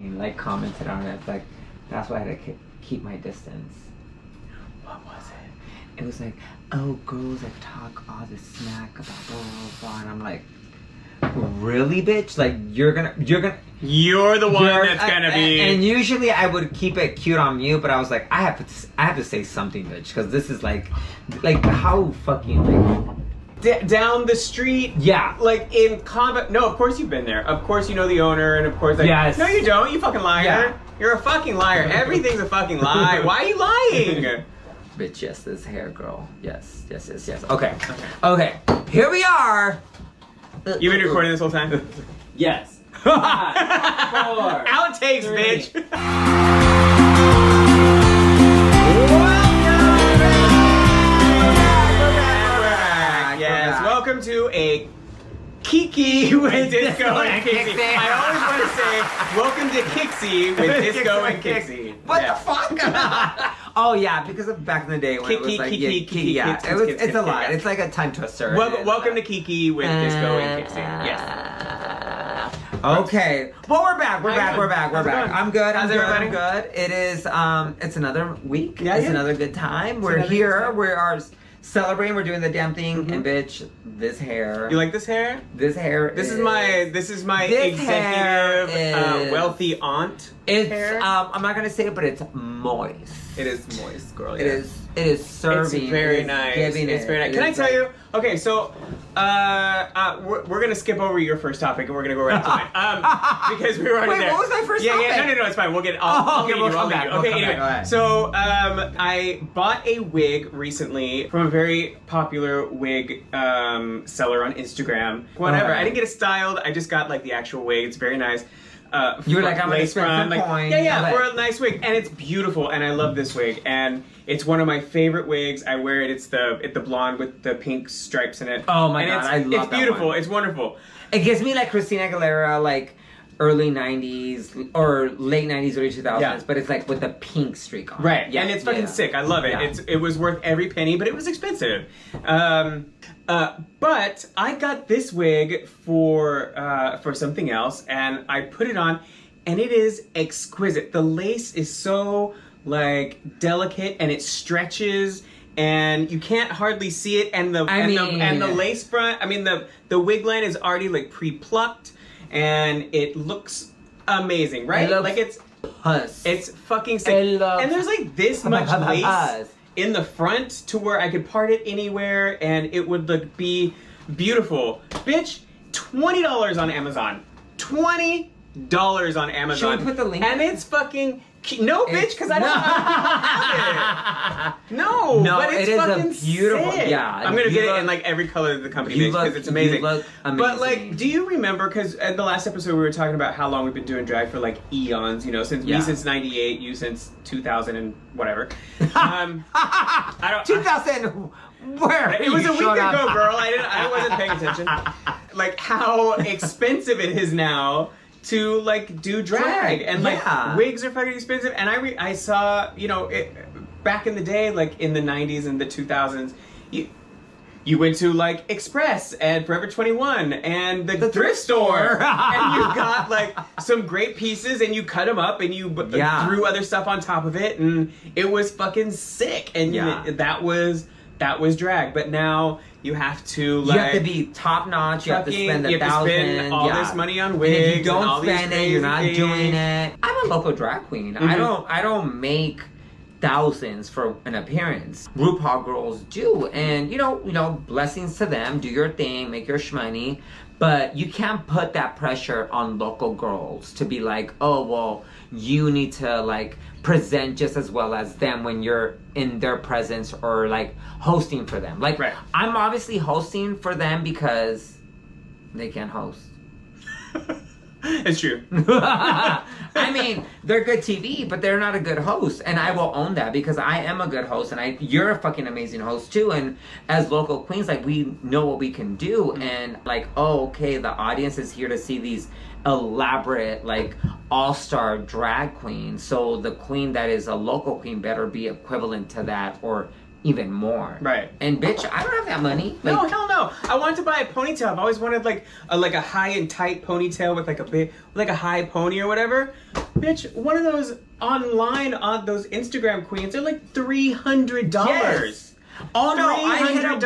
like commented on it. Like, that's why I had to keep my distance. What was it? It was like, oh, girls that talk all this smack about blah blah blah, and I'm like, really, bitch? Like, you're the one that's gonna be. And usually I would keep it cute on mute, but I was like, I have to say something, bitch, because this is like how fucking like. Down the street, yeah, like in combat. No, of course you've been there. Of course you know the owner, and of course, like, yes. No, you don't. You fucking liar. Yeah. You're a fucking liar. Everything's a fucking lie. Why are you lying? Bitch, yes, this hair, girl. Yes. Okay. Here we are. You've been recording this whole time? Yes. 5, 4, Outtakes, 3. bitch. Welcome to a Kiki with Disco and Kickxy. I always want to say, welcome to Kickxy with Disco and Kickxy. What the fuck? Oh yeah, because of back in the day when it was like Kiki, yeah, it's a lot. It's like a tongue twister. Welcome to Kiki with Disco and Kickxy. Yes. Okay. Well, we're back. We're back. I'm good. How's everybody? I'm good. It is. It's another week. Yeah, it's another good time. We're here. We are celebrating. We're doing the damn thing. Mm-hmm. And bitch, this hair. You like this hair? This hair. This is my executive, wealthy aunt. Hair. I'm not gonna say it, but it's moist. It is moist, girl. It is. It is serving. It's very nice. It's very nice. Can I tell you? Okay, so we're gonna skip over your first topic and we're gonna go right to mine. Because we were already there. Wait, what was my first topic? Yeah, no, it's fine. We'll get. I'll get you. Okay, anyway. So I bought a wig recently from a very popular wig seller on Instagram. Whatever. I didn't get it styled. I just got like the actual wig. It's very nice. You were like, I'm gonna spend some coin. Yeah, for a nice wig, and it's beautiful, and I love this wig, and it's one of my favorite wigs. I wear it. It's the blonde with the pink stripes in it. Oh my god, I love that. It's beautiful. One. It's wonderful. It gives me like Christina Aguilera, like early 90s or late 90s, early 2000s, but it's like with the pink streak on. Right, and it's fucking sick. I love it. Yeah. It was worth every penny, but it was expensive. But I got this wig for something else, and I put it on, and it is exquisite. The lace is so like delicate, and it stretches, and you can't hardly see it. And the lace front. I mean the wig line is already like pre-plucked, and it looks amazing, right? Like it's puss. It's fucking sick. And there's like this much lace in the front to where I could part it anywhere and it would be beautiful. Bitch, $20 on Amazon. $20 on Amazon. Should we put the link? And it's fucking... No, bitch, because I don't have it. No, but it's fucking beautiful. Sick. Yeah, I'm gonna get it in like every color that the company makes because it's amazing. You look amazing. But like, do you remember? Because at the last episode we were talking about how long we've been doing drag for like eons. You know, me since '98, you since 2000 and whatever. I don't. 2000. Where? It was a week ago, girl. I wasn't paying attention. Like how expensive it is now to like do drag and like wigs are fucking expensive, and I saw, you know, back in the day, like in the 90s and the 2000s, you went to like Express and Forever 21 and the thrift store and you got like some great pieces and you cut them up and you threw other stuff on top of it and it was fucking sick, and that was drag. But now you have to like... You have to be top notch. You have to spend $1,000. You have to spend all this money on wigs. And if you don't spend it, you're not doing it. I'm a local drag queen. Mm-hmm. I don't make thousands for an appearance. RuPaul girls do, and you know, blessings to them. Do your thing, make your shmoney. But you can't put that pressure on local girls to be like, oh, well, you need to like present just as well as them when you're in their presence or like hosting for them. Like, I'm obviously hosting for them because they can't host. It's true. I mean, they're good TV, but they're not a good host, and I will own that because I am a good host, and you're a fucking amazing host too. And as local queens, like, we know what we can do, and like, oh, okay, the audience is here to see these elaborate, like, all-star drag queens, so the queen that is a local queen better be equivalent to that or even more. Right. And bitch, I don't have that money. Like, no, hell no. I wanted to buy a ponytail. I've always wanted like a high and tight ponytail with like a high pony or whatever. Bitch, one of those online, on those Instagram queens, they're like $300. Yes. Oh no, I hit up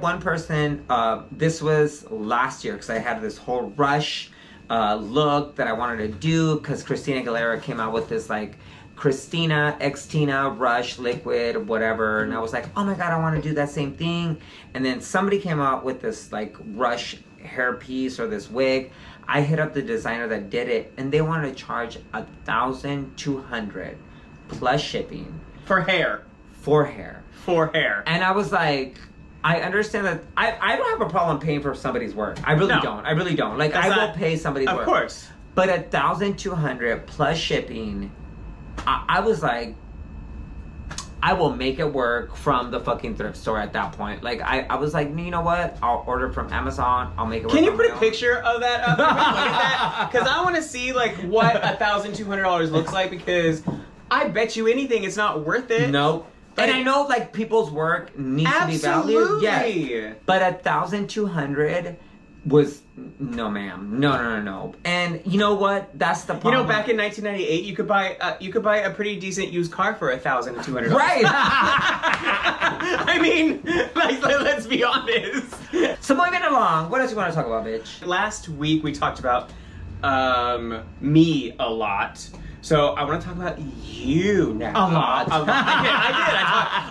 one $300. person. This was last year because I had this whole rush look that I wanted to do because Christina Aguilera came out with this like Christina X Tina Rush liquid whatever, and I was like, oh my god, I want to do that same thing. And then somebody came out with this like Rush hair piece or this wig. I hit up the designer that did it, and they wanted to charge $1,200 plus shipping For hair. for hair. For hair. And I was like, I understand that I don't have a problem paying for somebody's work. I really don't. I really don't. Like, I will pay somebody's work. Of course. But $1,200 plus shipping, I was like, I will make it work from the fucking thrift store at that point. Like, I was like, you know what? I'll order from Amazon. I'll make it work. Can you put a picture of that up? Look at that. Because I want to see, like, what $1,200 looks like, because I bet you anything it's not worth it. Nope. And I know, like, people's work needs to be valued. Yes. But $1,200 was no, ma'am. No. And you know what? That's the problem. You know, back in 1998, you could buy a pretty decent used car for $1,200. Right. I mean, like, let's be honest. So moving along, what else you want to talk about, bitch? Last week we talked about me a lot. So I want to talk about you now. A lot. I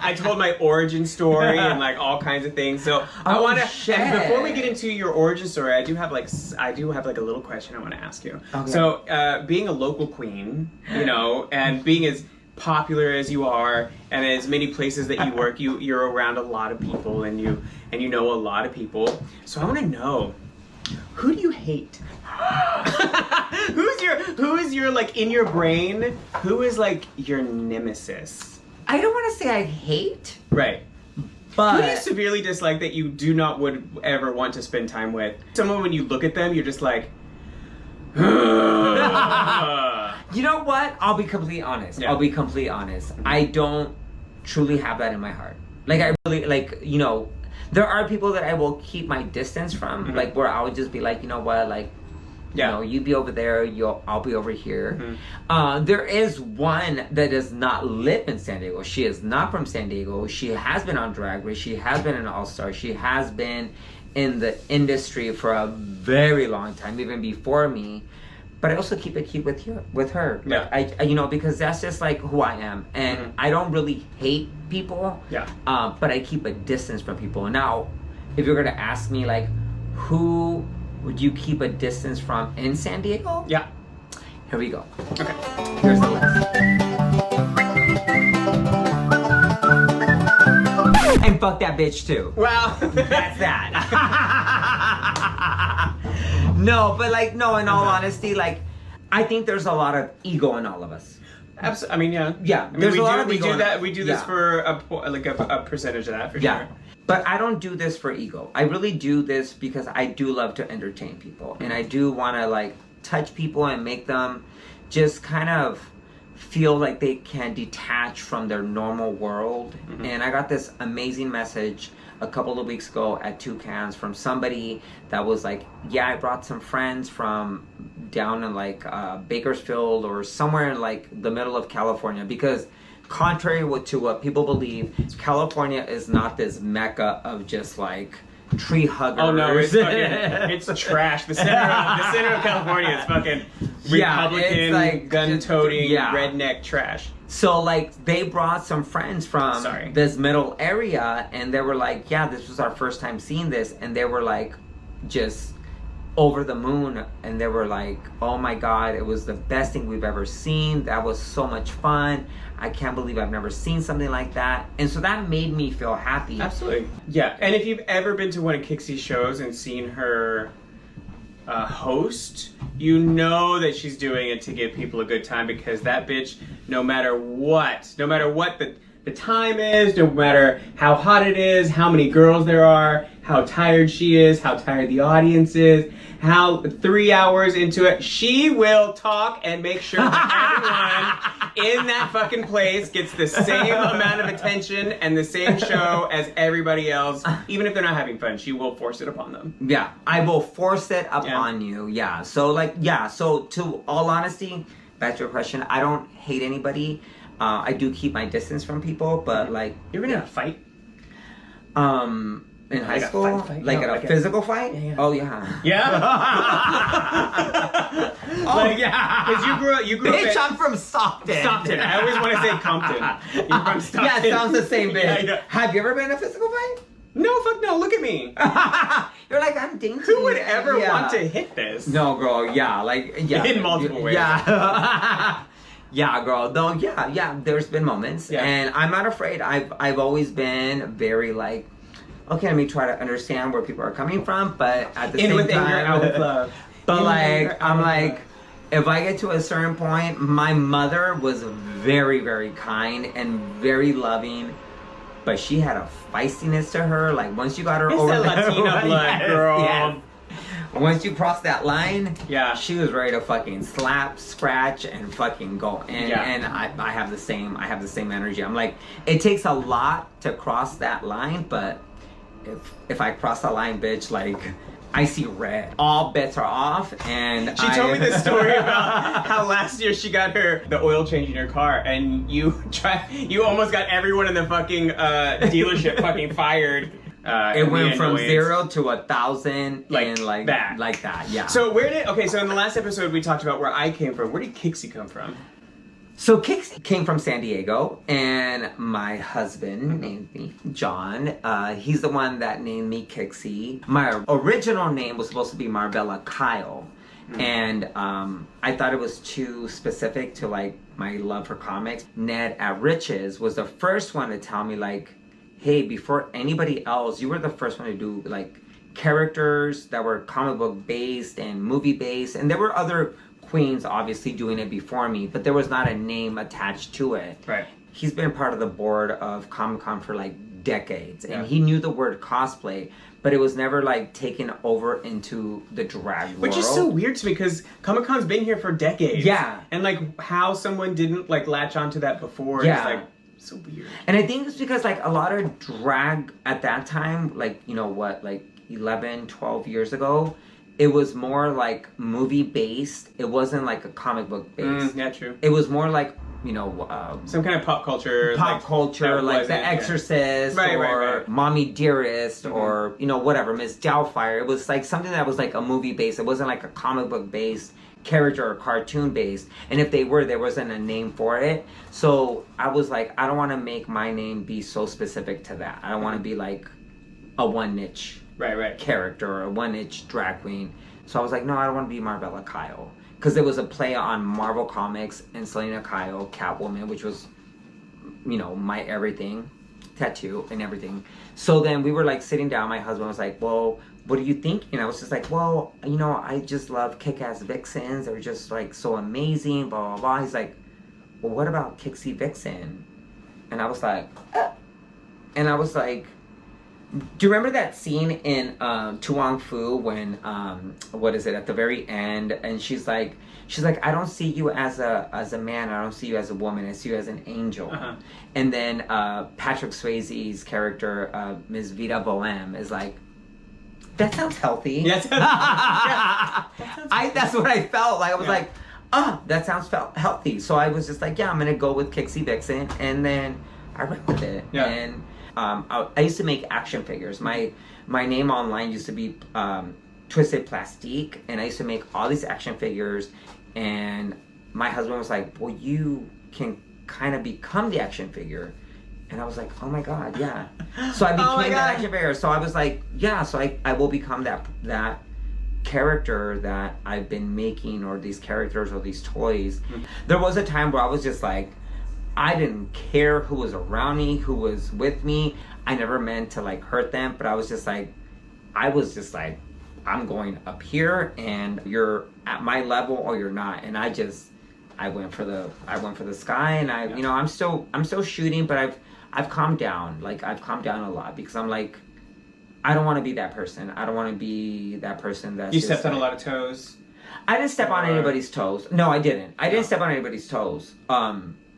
did. I told my origin story and like all kinds of things. So I want to. Before we get into your origin story, I do have like a little question I want to ask you. Okay. So being a local queen, you know, and being as popular as you are, and as many places that you work, you're around a lot of people, and you know a lot of people. So I want to know, who do you hate? Who is your like in your brain? Who is like your nemesis? I don't want to say I hate. Right. But who do you severely dislike that you do not would ever want to spend time with? Someone when you look at them, you're just like, you know what? I'll be completely honest. Yeah. I don't truly have that in my heart. Like, I really, like, you know, there are people that I will keep my distance from, mm-hmm. like, where I would just be like, you know what, like, you know, you be over there, I'll be over here. Mm-hmm. There is one that does not live in San Diego. She is not from San Diego. She has been on Drag Race. She has been an All-Star. She has been in the industry for a very long time, even before me. But I also keep it cute with her. Yeah. Like, I you know, because that's just like who I am, and mm-hmm. I don't really hate people. Yeah. But I keep a distance from people. Now, if you're gonna ask me, like, who would you keep a distance from in San Diego? Yeah. Here we go. Okay. Here's the list. And fuck that bitch too. Well, that's that. No, but like, no, in all honesty, like, I think there's a lot of ego in all of us. Absolutely. I mean, yeah. Yeah. I mean, there's a lot of ego. We do this for a percentage of that, for sure. But I don't do this for ego. I really do this because I do love to entertain people. And I do want to, like, touch people and make them just kind of feel like they can detach from their normal world. Mm-hmm. And I got this amazing message a couple of weeks ago at Toucans from somebody that was like, yeah, I brought some friends from down in, like, Bakersfield or somewhere in, like, the middle of California, because contrary to what people believe, California is not this mecca of just like tree huggers. Oh no, it's trash. The center of California is fucking Republican, like, gun-toting, redneck trash. So like they brought some friends from this middle area, and they were like, yeah, this was our first time seeing this, and they were like just over the moon, and they were like, oh my god, it was the best thing we've ever seen. That was so much fun. I can't believe I've never seen something like that. And so that made me feel happy. Absolutely. Yeah, and if you've ever been to one of Kickxy's shows and seen her host, you know that she's doing it to give people a good time, because that bitch, no matter what the time is, no matter how hot it is, how many girls there are, how tired she is, how tired the audience is, how 3 hours into it, she will talk and make sure that everyone in that fucking place gets the same amount of attention and the same show as everybody else. Even if they're not having fun, she will force it upon them. Yeah, I will force it upon you. Yeah, so so to all honesty, back to your question, I don't hate anybody. I do keep my distance from people, but like... You ever been in a fight? In high school? Fight? Like a physical fight? Yeah. Oh, yeah. Yeah? Yeah. Because you grew Bitch, up I'm from Stockton. Stockton. I always want to say Compton. You're from Stockton. Yeah, it sounds the same, bitch. Yeah. Have you ever been in a physical fight? No, fuck no. Look at me. You're like, I'm dainty. Who would ever want to hit this? No, girl, yeah. In multiple ways. Yeah. Yeah, girl. No, yeah. There's been moments. Yeah. And I'm not afraid. I've always been very like, okay, let me try to understand where people are coming from, but at the same time, out with love. But I'm like, if I get to a certain point, my mother was very, very kind and very loving, but she had a feistiness to her. Like once you got her over that Latina blood, girl. Yes. Once you cross that line, yeah, she was ready to fucking slap, scratch, and fucking go. And I have the same energy. I'm like, it takes a lot to cross that line, but if I cross that line, bitch, like I see red. All bets are off, and she told me this story about how last year she got the oil change in her car, and you almost got everyone in the fucking dealership fucking fired. It went from 0 to 1,000 and like that, yeah. So so in the last episode we talked about where I came from. Where did Kickxy come from? So Kickxy came from San Diego, and my husband named me John. He's the one that named me Kickxy. My original name was supposed to be Marbella Kyle, and I thought it was too specific to like my love for comics. Ned at Riches was the first one to tell me like, hey, before anybody else, you were the first one to do like characters that were comic book based and movie based, and there were other queens obviously doing it before me, but there was not a name attached to it. Right. He's been part of the board of Comic-Con for like decades, and he knew the word cosplay, but it was never like taken over into the drag world. Which is so weird to me because Comic-Con's been here for decades. Yeah. And like how someone didn't like latch onto that before is like so weird. And I think it's because like a lot of drag at that time, like, you know what, like 11, 12 years ago, it was more like movie based. It wasn't like a comic book based. Yeah, true. It was more like, you know, some kind of pop culture, like The Exorcist, or Mommy Dearest, or you know, whatever, Miss Doubtfire. It was like something that was like a movie based. It wasn't like a comic book based character or cartoon based. And if they were, there wasn't a name for it. So I was like, I don't want to make my name be so specific to that. I don't want to be like a one niche character or a one niche drag queen. So I was like, no, I don't want to be Marbella Kyle. Because there was a play on Marvel Comics and Selena Kyle, Catwoman, which was, you know, my everything, tattoo and everything. So then we were like sitting down. My husband was like, well, what do you think? And I was just like, well, you know, I just love Kick-Ass Vixens. They're just like so amazing, blah, blah, blah. He's like, well, what about Kickxy Vixen? And I was like, and I was like, do you remember that scene in Tu Wong Fu when what is it, at the very end, and she's like, I don't see you as a man, I don't see you as a woman, I see you as an angel. And then Patrick Swayze's character, Ms. Vita Boheme, is like, that sounds healthy. Yes. That's what I felt like. I was like, that sounds healthy. So I was just like, yeah, I'm gonna go with Kickxy Vixen, and then I went with it. And I used to make action figures. My name online used to be Twisted Plastique, and I used to make all these action figures. And my husband was like, well, you can kind of become the action figure. And I was like, oh my God, yeah. So I became that action figure. So I was like, yeah, so I will become that character that I've been making, or these characters or these toys. There was a time where I was just like, I didn't care who was around me, who was with me. I never meant to like hurt them, but I was just like, I'm going up here, and you're at my level or you're not. And I went for the sky, and you know, I'm still shooting, but I've calmed down. Like I've calmed down a lot, because I'm like, I don't want to be that person. I don't want to be that person that's You stepped on a lot of toes. I didn't step on anybody's toes. No, I didn't. I didn't step on anybody's toes.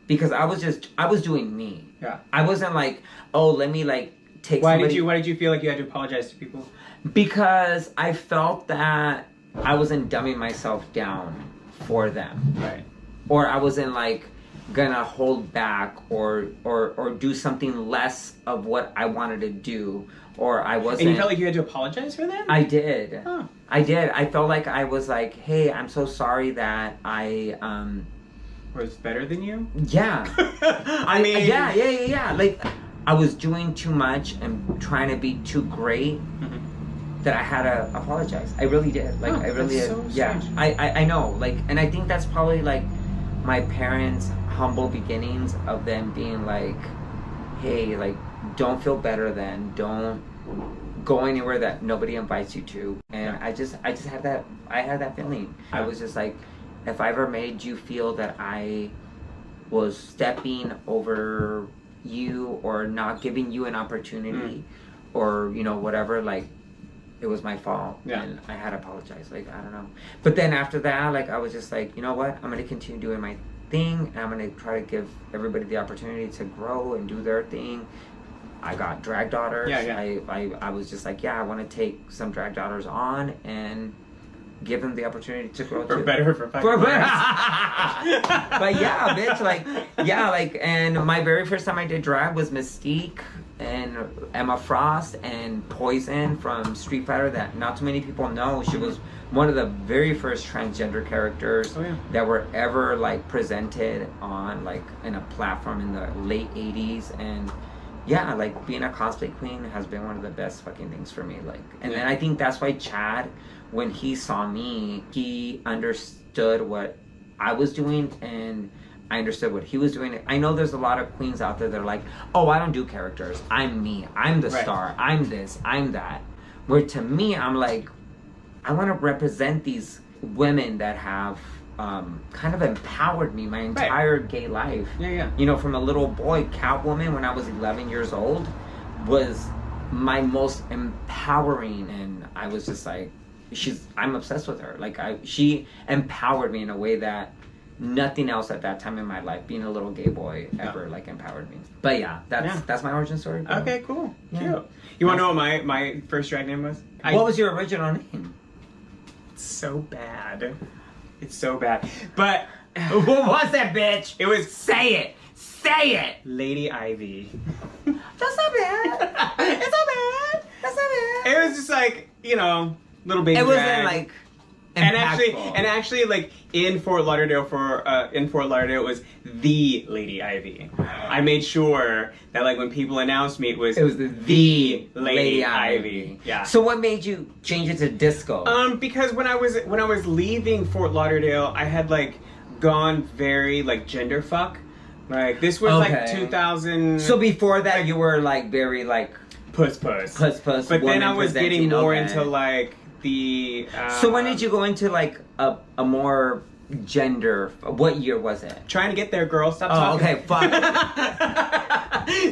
Because I was doing me. Yeah. I wasn't like, oh, let me like take Why did you feel like you had to apologize to people? Because I felt that I wasn't dumbing myself down for them. Right. Or I wasn't like gonna hold back or do something less of what I wanted to do. Or I wasn't. And you felt like you had to apologize for that? I did. Huh. I did. I felt like I was like, hey, I'm so sorry that I was better than you? Yeah. I mean... Yeah. Like, I was doing too much and trying to be too great that I had to apologize. I really did. Like, I really did. So yeah. I know. Like, and I think that's probably, like, my parents' humble beginnings of them being like, hey, like, don't feel better than, don't go anywhere that nobody invites you to. And I just had that feeling. I was just like, if I ever made you feel that I was stepping over you or not giving you an opportunity or, you know, whatever, like, it was my fault. Yeah. And I had to apologize. Like, I don't know. But then after that, like, I was just like, you know what? I'm going to continue doing my thing. And I'm going to try to give everybody the opportunity to grow and do their thing. I got drag daughters. Yeah. I was just like, yeah, I want to take some drag daughters on and give them the opportunity to grow for too. Better, for fucking But yeah, bitch, like, and my very first time I did drag was Mystique and Emma Frost and Poison from Street Fighter that not too many people know. She was one of the very first transgender characters that were ever, like, presented on, like, in a platform in the late 80s. And yeah, like, being a cosplay queen has been one of the best fucking things for me. Like, and then I think that's why Chad, when he saw me, he understood what I was doing and I understood what he was doing. I know there's a lot of queens out there that are like, oh, I don't do characters. I'm me. I'm the star. I'm this. I'm that. Where to me, I'm like, I want to represent these women that have kind of empowered me my entire gay life. Yeah. You know, from a little boy, Catwoman, when I was 11 years old, was my most empowering, and I was just like, I'm obsessed with her. Like, she empowered me in a way that nothing else at that time in my life, being a little gay boy, ever like empowered me. But yeah, that's my origin story. Bro. Okay, cool. Yeah. Cute. You want to know what my first drag name was? What was your original name? It's so bad. It's so bad. But what was that, bitch? It was Say it. Lady Ivy. That's not bad. It's not bad. That's not bad. It was just like, you know, little baby It drag. wasn't like and actually, like in Fort Lauderdale it was the Lady Ivy. I made sure that, like, when people announced me, it was the Lady Ivy. Yeah. So what made you change it to Disco? Because when I was leaving Fort Lauderdale, I had, like, gone very, like, gender fuck. Like, this was like 2000. So before that, you were like very like puss. But then I was getting more into like the. So when did you go into like a more gender? What year was it? Trying to get there, girl. Stop talking. Okay, fuck.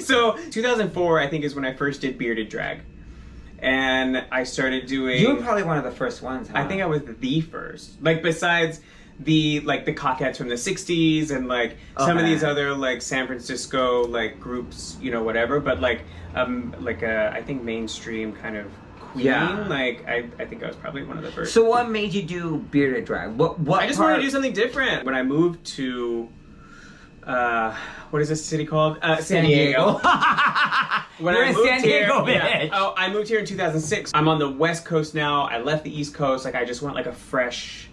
So 2004, I think, is when I first did bearded drag, and I started doing. You were probably one of the first ones. Huh? I think I was the first. Like, besides the Cockettes from the 60s and like some of these other like San Francisco like groups, you know, whatever, but like I think mainstream kind of queen. Like I think I was probably one of the first. So what made you do bearded drag? What I just wanted to do something different. When I moved to what is this city called? San Diego. When You're I in moved San Diego, here, bitch. Oh, I moved here in 2006. I'm on the West Coast now. I left the East Coast. Like, I just want like a fresh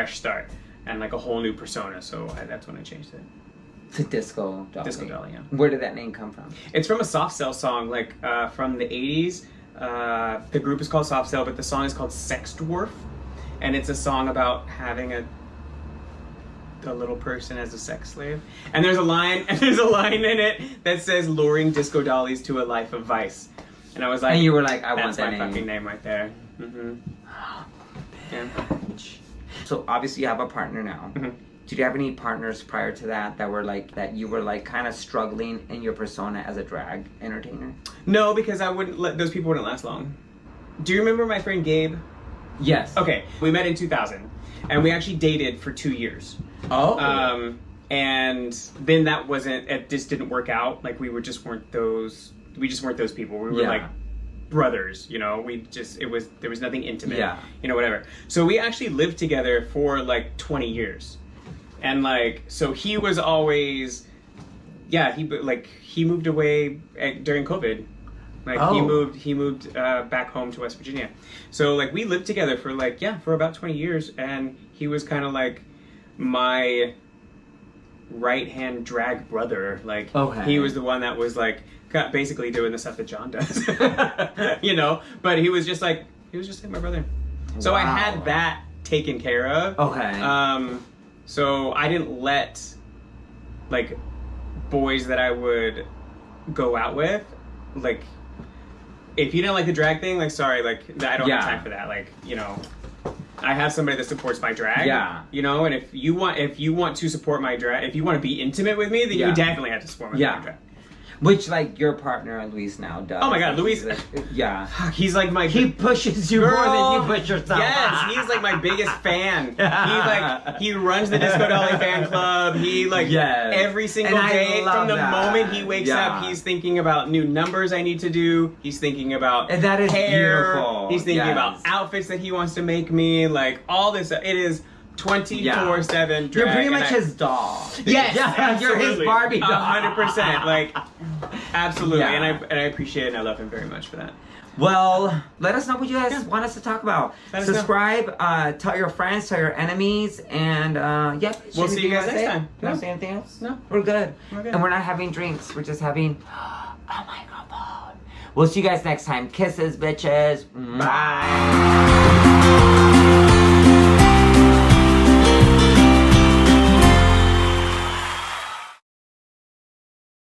start and like a whole new persona. So that's when I changed it to Disco Dollie. Disco Dollie, yeah. Where did that name come from? It's from a Soft Cell song, like from the 80s. The group is called Soft Cell, but the song is called Sex Dwarf, and it's a song about having a little person as a sex slave. And there's a line in it that says luring disco dollies to a life of vice. And I was like, and you were like, I want that that's my name. fucking name right there. Mm-hmm. Yeah. So obviously you have a partner now. Mm-hmm. Did you have any partners prior to that were like that you were like kind of struggling in your persona as a drag entertainer? No, because those people wouldn't last long. Do you remember my friend Gabe? Yes. Okay, we met in 2000, and we actually dated for 2 years. Oh. And then it just didn't work out. Like, we just weren't those people. We were like brothers, you know. There was nothing intimate, you know, whatever. So we actually lived together for like 20 years. And like, so he was always, he moved away during COVID. Like he moved back home to West Virginia. So like we lived together for about 20 years, and he was kind of like my right-hand drag brother. Like he was the one that was like basically doing the stuff that John does. You know, but he was just like my brother. So I had that taken care of. Okay. So I didn't let like boys that I would go out with, like, if you didn't like the drag thing, like, sorry, like, I don't have time for that. Like, you know, I have somebody that supports my drag. Yeah. You know, and if you want to support my drag, if you want to be intimate with me, then you definitely have to support my drag. Which, like, your partner, Luis, now does. Oh my God, Luis. He's like my... He pushes you more than you push yourself. Yes, he's like my biggest fan. He runs the Disco Dollie fan club. He, like, every single day, from the moment he wakes up, he's thinking about new numbers I need to do. He's thinking about and that is hair. Beautiful. He's thinking about outfits that he wants to make me. Like, all this. It is 24/7 drag. You're pretty much his doll. Yes, you're his Barbie doll. 100%. Like, absolutely. And I appreciate it, and I love him very much for that. Well, let us know what you guys want us to talk about. Subscribe, tell your friends, tell your enemies, and we'll see you guys next time. You want to say anything else? No. We're good. And we're not having drinks. We're just having a microphone. We'll see you guys next time. Kisses, bitches. Bye.